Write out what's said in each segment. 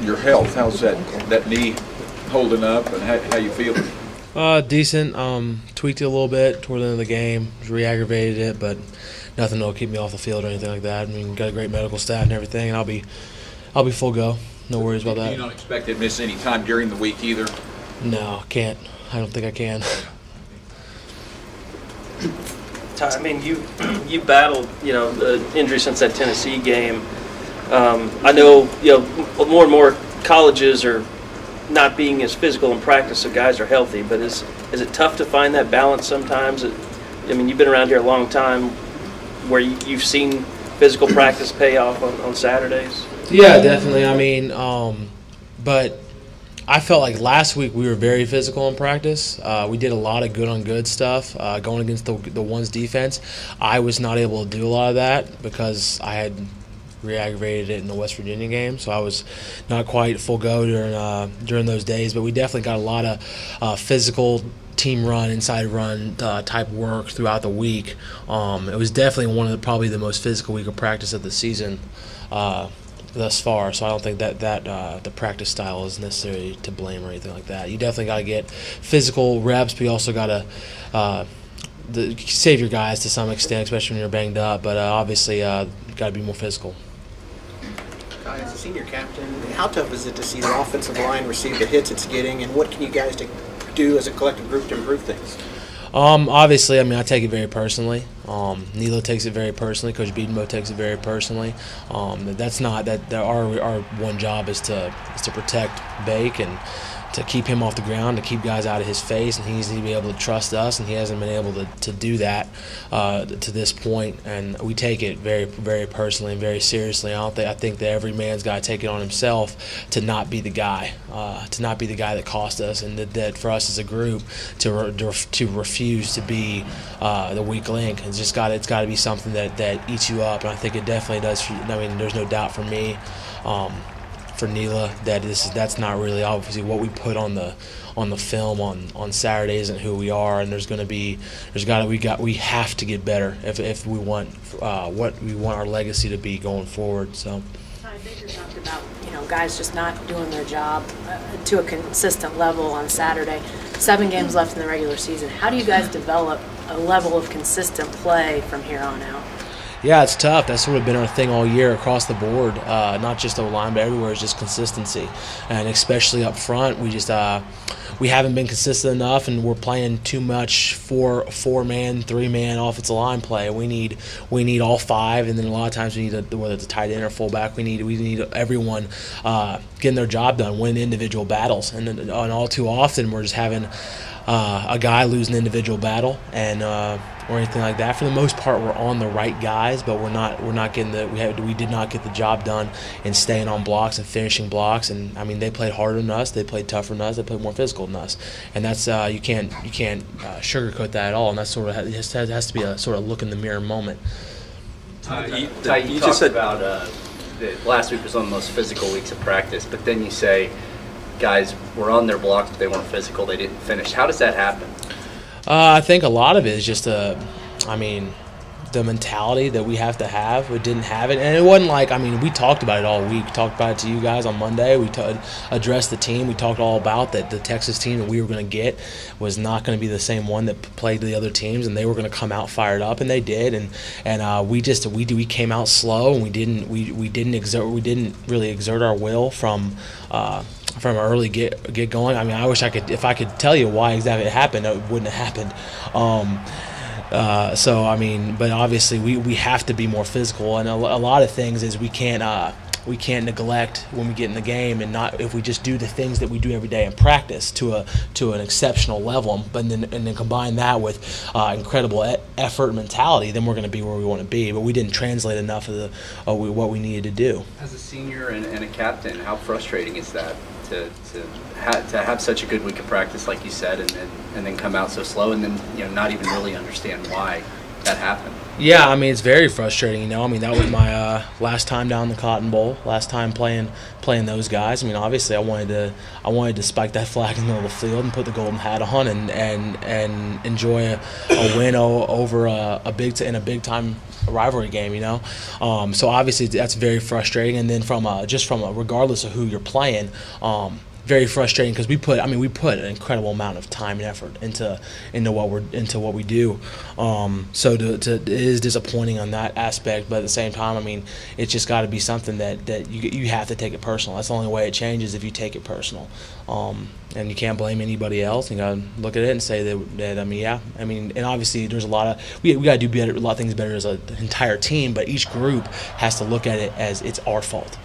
your health? How's that knee holding up, and how you feeling? Decent. Tweaked it a little bit toward the end of the game. Re-aggravated it, but nothing that'll keep me off the field or anything like that. I mean, got a great medical staff and everything, and I'll be full go. No worries about that. You don't expect to miss any time during the week either? No, can't. I don't think I can. I mean, you battled, the injury since that Tennessee game. I know, more and more colleges are not being as physical in practice, so guys are healthy. But is it tough to find that balance sometimes? I mean, you've been around here a long time, where you've seen physical practice pay off on Saturdays. Yeah, definitely. I mean, but I felt like last week we were very physical in practice. We did a lot of good-on-good stuff going against the ones defense. I was not able to do a lot of that because I had re-aggravated it in the West Virginia game, so I was not quite full go during those days. But we definitely got a lot of physical team run, inside run type work throughout the week. It was definitely probably the most physical week of practice of the season thus far, so I don't think that the practice style is necessarily to blame or anything like that. You definitely got to get physical reps, but you also got to save your guys to some extent, especially when you're banged up. But obviously, got to be more physical. As a senior captain, how tough is it to see the offensive line receive the hits it's getting, and what can you guys do as a collective group to improve things? Obviously, I mean, I take it very personally. Nilo takes it very personally. Coach Beedenbo takes it very personally. That's not that our one job is to protect Bake and to keep him off the ground, to keep guys out of his face, and he needs to be able to trust us, and he hasn't been able to do that to this point. And we take it very, very personally and very seriously. I think that every man's got to take it on himself to not be the guy, that cost us, and that for us as a group to refuse to be the weak link. It's got to be something that eats you up, and I think it definitely does. I mean, there's no doubt for me. For Nila, that's not really obviously what we put on the film on Saturday isn't who we are, and we have to get better if we want what we want our legacy to be going forward. So. Baker talked about guys just not doing their job to a consistent level on Saturday. 7 games left in the regular season. How do you guys develop a level of consistent play from here on out? Yeah, it's tough. That's sort of been our thing all year across the board, not just O-line, but everywhere is just consistency. And especially up front, we haven't been consistent enough, and we're playing too much four-man, 3-man offensive line play. We need all 5, and then a lot of times we need whether it's a tight end or fullback, we need everyone getting their job done, win individual battles. And all too often we're just having a guy lose an individual battle or anything like that. For the most part, we're on the right guys, but we're not getting we did not get the job done in staying on blocks and finishing blocks. And I mean, they played harder than us, they played tougher than us, they played more physical than us, and that's you can't sugarcoat that at all. And that's sort of it has to be a sort of look in the mirror moment. You talked about that last week was one of the most physical weeks of practice, but then you say guys were on their blocks, but they weren't physical, they didn't finish. How does that happen? I think a lot of it is just the mentality that we have to have. We didn't have it, and it wasn't like, we talked about it all week. We talked about it to you guys on Monday. We addressed the team. We talked all about that the Texas team that we were going to get was not going to be the same one that played the other teams, and they were going to come out fired up, and they did. And we came out slow, and we didn't really exert our will from early get going. I mean, I wish if I could tell you why exactly it happened, it wouldn't have happened. But obviously we have to be more physical, and a lot of things is we can't neglect when we get in the game, and not if we just do the things that we do every day in practice to an exceptional level, but then combine that with incredible effort and mentality, then we're going to be where we want to be. But we didn't translate enough of what we needed to do. As a senior and a captain, how frustrating is that to have such a good week of practice, like you said, and then come out so slow, and then not even really understand why that happen? Yeah, I mean, it's very frustrating, I mean, that was my last time down the Cotton Bowl, last time playing those guys. I mean, obviously I wanted to spike that flag in the middle of the field and put the golden hat on and enjoy a win over in a big time rivalry game, So obviously that's very frustrating, and then from regardless of who you're playing, very frustrating because we put an incredible amount of time and effort into what we do. So it is disappointing on that aspect, but at the same time, I mean, it's just got to be something that you have to take it personal. That's the only way it changes, if you take it personal. And you can't blame anybody else. You got to look at it and say that and obviously there's a lot of we got to do a lot of things better as an entire team, but each group has to look at it as it's our fault.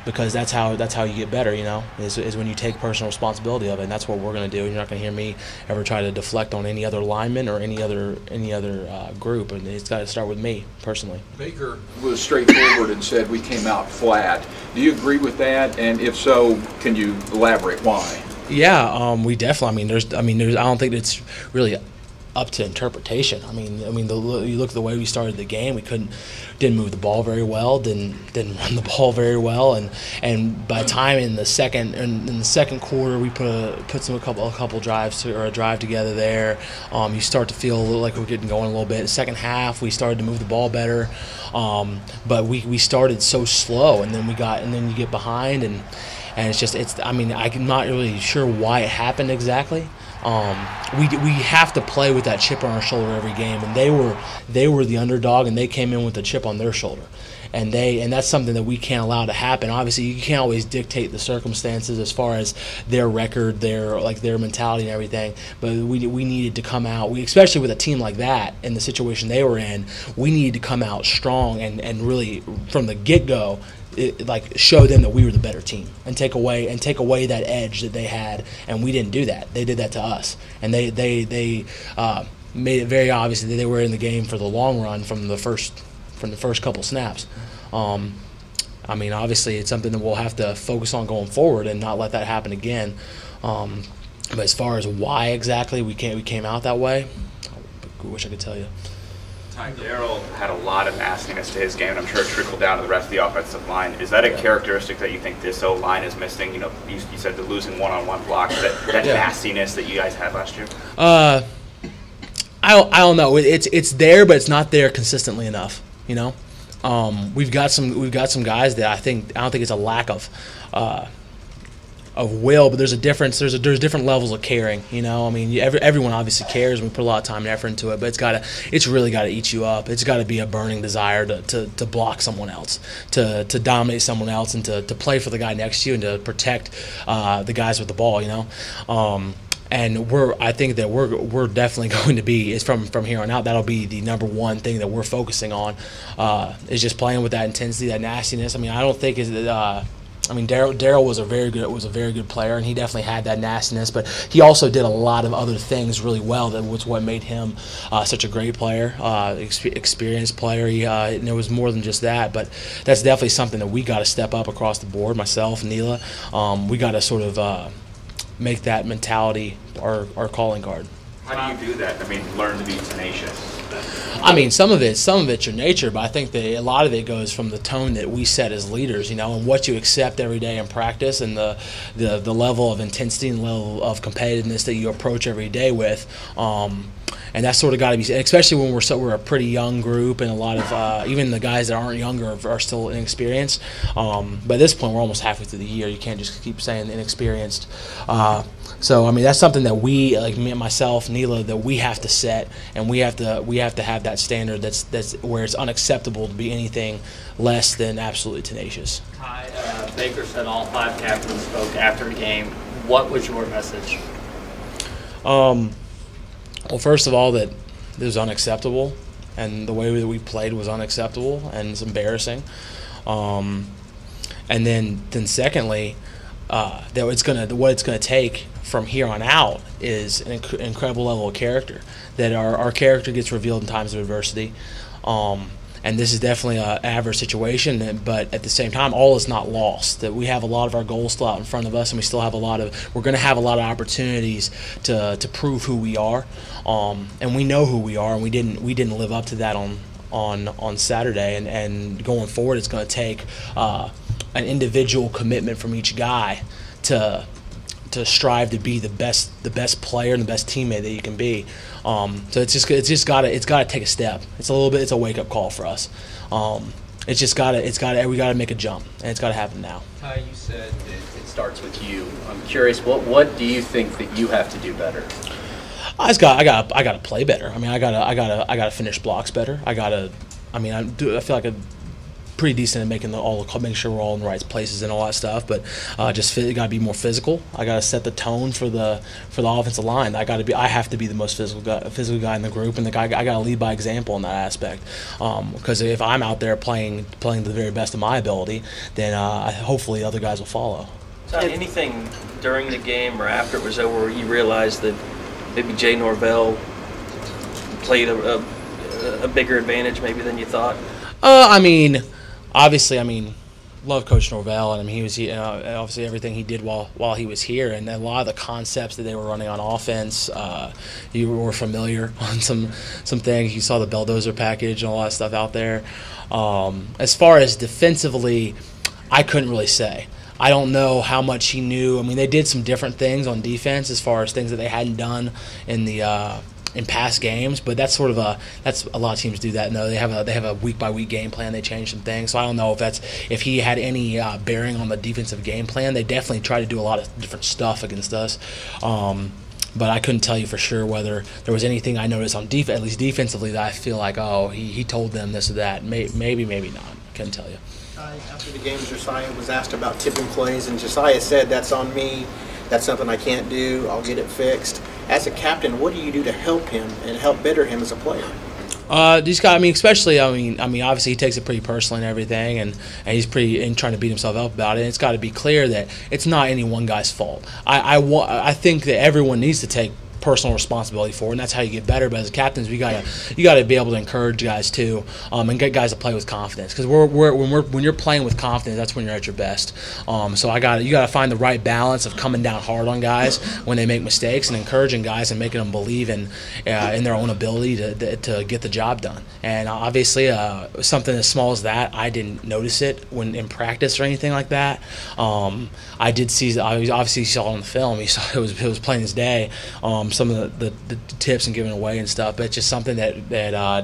Because that's how you get better, is when you take personal responsibility of it, and that's what we're going to do. You're not going to hear me ever try to deflect on any other lineman or any other group, and it's got to start with me personally. Baker was straightforward and said we came out flat. Do you agree with that? And if so, can you elaborate why? Yeah, we definitely. I don't think it's really up to interpretation. I mean, you look at the way we started the game. We didn't move the ball very well, didn't run the ball very well, and by the time in the second quarter we put a couple drives or a drive together there. You start to feel like we're getting going a little bit. The second half we started to move the ball better, but we started so slow, and then you get behind, and I'm not really sure why it happened exactly. We have to play with that chip on our shoulder every game, and they were the underdog, and they came in with the chip on their shoulder, and that's something that we can't allow to happen. Obviously, you can't always dictate the circumstances as far as their record, their mentality and everything. But we needed to come out, especially with a team like that in the situation they were in. We needed to come out strong and really from the get-go. Show them that we were the better team and take away that edge that they had, and we didn't do that. They did that to us, and they made it very obvious that they were in the game for the long run from the first couple snaps. Obviously it's something that we'll have to focus on going forward and not let that happen again. But as far as why exactly we came out that way, I wish I could tell you. Darryl had a lot of nastiness to his game, and I'm sure it trickled down to the rest of the offensive line. Is that a characteristic that you think this O-line is missing? You said the losing one-on-one blocks, that nastiness that you guys had last year? I don't know. It's there, but it's not there consistently enough. We've got some guys that I don't think it's a lack of will, but there's a difference. There's different levels of caring. Everyone obviously cares, and we put a lot of time and effort into it. But it's really got to eat you up. It's got to be a burning desire to block someone else, to dominate someone else, and to play for the guy next to you and to protect the guys with the ball. And I think that we're definitely going to be, is from here on out, that'll be the number one thing that we're focusing on, is just playing with that intensity, that nastiness. I don't think Darryl was a very good player, and he definitely had that nastiness, but he also did a lot of other things really well. That was what made him such a great player, experienced player. And there was more than just that, but that's definitely something that we got to step up across the board. Myself, Neela, we got to sort of make that mentality our calling card. How do you do that? Learn to be tenacious. Some of it's your nature, but I think that a lot of it goes from the tone that we set as leaders, and what you accept every day in practice, and the level of intensity and level of competitiveness that you approach every day with. And that's sort of got to be, especially when we're a pretty young group, and a lot of even the guys that aren't younger are still inexperienced. But at this point, we're almost halfway through the year. You can't just keep saying inexperienced. So that's something that we, like me and myself, Neela, that we have to set, and we have to have that standard that's where it's unacceptable to be anything less than absolutely tenacious. Ty, Baker said all 5 captains spoke after the game. What was your message? Well, first of all, that it was unacceptable, and the way that we played was unacceptable, and it's embarrassing. And then secondly, that what it's gonna take from here on out is an incredible level of character. That our character gets revealed in times of adversity, and and this is definitely an adverse situation. But at the same time, all is not lost. That we have a lot of our goals still out in front of us, and we still have we're going to have a lot of opportunities to prove who we are, and we know who we are, and we didn't live up to that on Saturday, and going forward, it's going to take an individual commitment from each guy to strive to be the best player and the best teammate that you can be. So it's got to take a step. It's a wake up call for us. We got to make a jump, and it's got to happen now. Ty, you said that it starts with you. I'm curious, what do you think that you have to do better? I got to play better. I mean, I got to finish blocks better. I feel like I'm pretty decent at making sure we're all in the right places and all that stuff. But got to be more physical. I got to set the tone for the offensive line. I have to be the most physical guy in the group, and I got to lead by example in that aspect. Because if I'm out there playing to the very best of my ability, then hopefully other guys will follow. So anything during the game or after it was over where you realized that maybe Jay Norvell played a bigger advantage maybe than you thought? Obviously, love Coach Norvell, and he was obviously everything he did while he was here, and a lot of the concepts that they were running on offense, you were familiar on some things. You saw the Belldozer package and all that stuff out there. As far as defensively, I couldn't really say. I don't know how much he knew. They did some different things on defense as far as things that they hadn't done in past games, but that's a lot of teams do that. No, they have a week by week game plan. They change some things, so I don't know if he had any bearing on the defensive game plan. They definitely try to do a lot of different stuff against us, but I couldn't tell you for sure whether there was anything I noticed on at least defensively, that I feel like he told them this or that. Maybe not. Couldn't tell you. After the game, Josiah was asked about tipping plays, and Josiah said, "That's on me. That's something I can't do. I'll get it fixed." As a captain, what do you do to help him and help better him as a player? Especially, obviously he takes it pretty personally and everything, and he's pretty trying to beat himself up about it. And it's got to be clear that it's not any one guy's fault. I think that everyone needs to take personal responsibility for it, and that's how you get better. But as captains, you gotta be able to encourage guys too, and get guys to play with confidence. Because when you're playing with confidence, that's when you're at your best. So you gotta find the right balance of coming down hard on guys when they make mistakes, and encouraging guys and making them believe in their own ability to get the job done. And obviously, something as small as that, I didn't notice it when in practice or anything like that. I did see. I obviously saw it on the film. He saw it was plain as day. Some of the tips and giving away and stuff, but it's just something that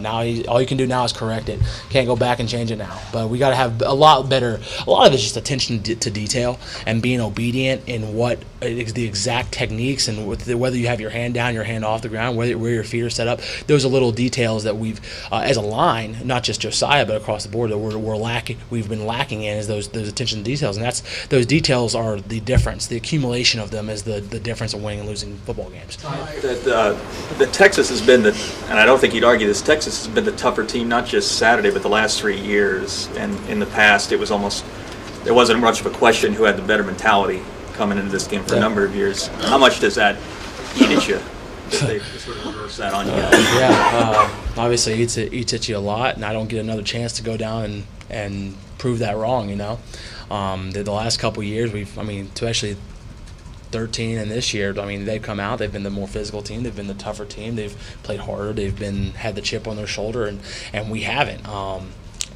now all you can do now is correct it. Can't go back and change it now. But we got to have a lot of it's just attention to detail and being obedient in what is the exact techniques, and whether you have your hand down, your hand off the ground, where your feet are set up. Those are little details that we've, as a line, not just Josiah, but across the board, that we're lacking. We've been lacking in is those attention to details, and those details are the difference. The accumulation of them is the difference in winning and losing football games. The Texas has been and I don't think you'd argue this, Texas has been the tougher team, not just Saturday, but the last 3 years. And in the past, there wasn't much of a question who had the better mentality coming into this game for a number of years. How much does that eat at you? They sort of reverse that on you guys. Yeah, obviously it eats at you a lot, and I don't get another chance to go down and prove that wrong. The last couple of years, especially 13 and this year, they've come out. They've been the more physical team. They've been the tougher team. They've played harder. They've had the chip on their shoulder, and we haven't.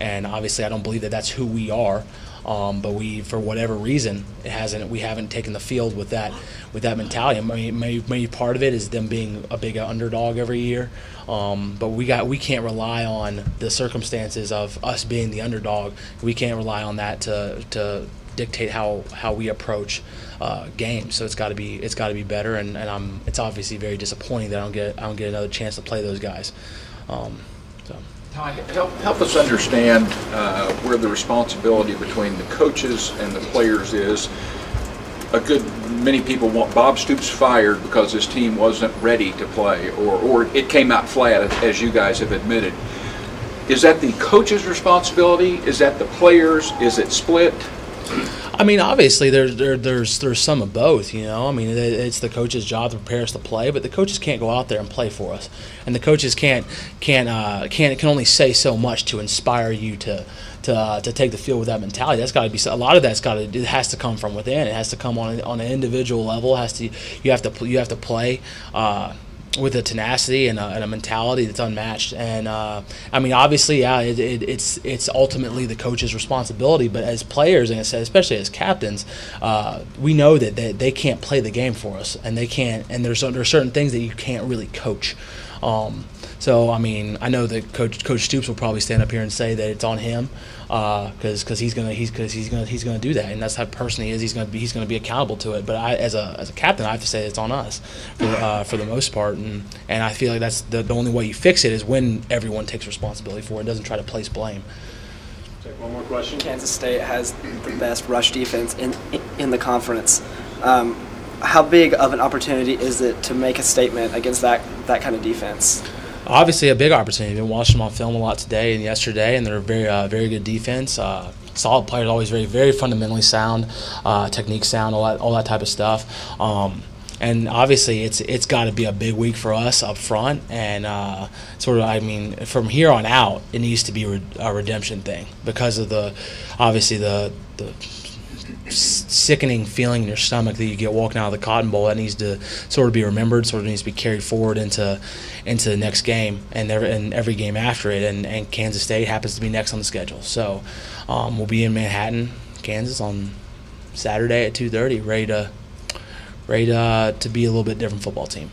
And obviously, I don't believe that that's who we are. But for whatever reason, we haven't taken the field with that mentality. Maybe part of it is them being a big underdog every year. But we can't rely on the circumstances of us being the underdog. We can't rely on that to dictate how we approach games. So it's got to be better, and it's obviously very disappointing that I don't get another chance to play those guys. Ty, help us understand where the responsibility between the coaches and the players is. A good many people want Bob Stoops fired because his team wasn't ready to play, or it came out flat, as you guys have admitted. Is that the coach's responsibility? Is that the players? Is it split? I mean, obviously, there's some of both. You know, I mean, it's the coach's job to prepare us to play, but the coaches can't go out there and play for us, and the coaches can only say so much to inspire you to take the field with that mentality. That's got to be a lot of that's it has to come from within. It has to come on an individual level. You have to play with a tenacity and a mentality that's unmatched. And I mean, obviously, yeah, it's ultimately the coach's responsibility. But as players, and especially as captains, we know that they can't play the game for us, and they can't. And there's certain things that you can't really coach. So I mean, I know that Coach Stoops will probably stand up here and say that it's on him because he's gonna do that, and that's how person he is. He's gonna be accountable to it. But as a captain, I have to say it's on us for the most part, and I feel like that's the only way you fix it is when everyone takes responsibility for it and doesn't try to place blame. Take one more question. Kansas State has the best rush defense in the conference. How big of an opportunity is it to make a statement against that kind of defense? Obviously, a big opportunity. I've been watching them on film a lot today and yesterday, and they're a very good defense. Solid players, always very, very fundamentally sound, technique sound, all that type of stuff. And obviously, it's got to be a big week for us up front. And I mean, from here on out, it needs to be a redemption thing because of the sickening feeling in your stomach that you get walking out of the Cotton Bowl. That needs to sort of be remembered, sort of needs to be carried forward into the next game and every game after it. And Kansas State happens to be next on the schedule. So we'll be in Manhattan, Kansas on Saturday at 2:30, ready to be a little bit different football team.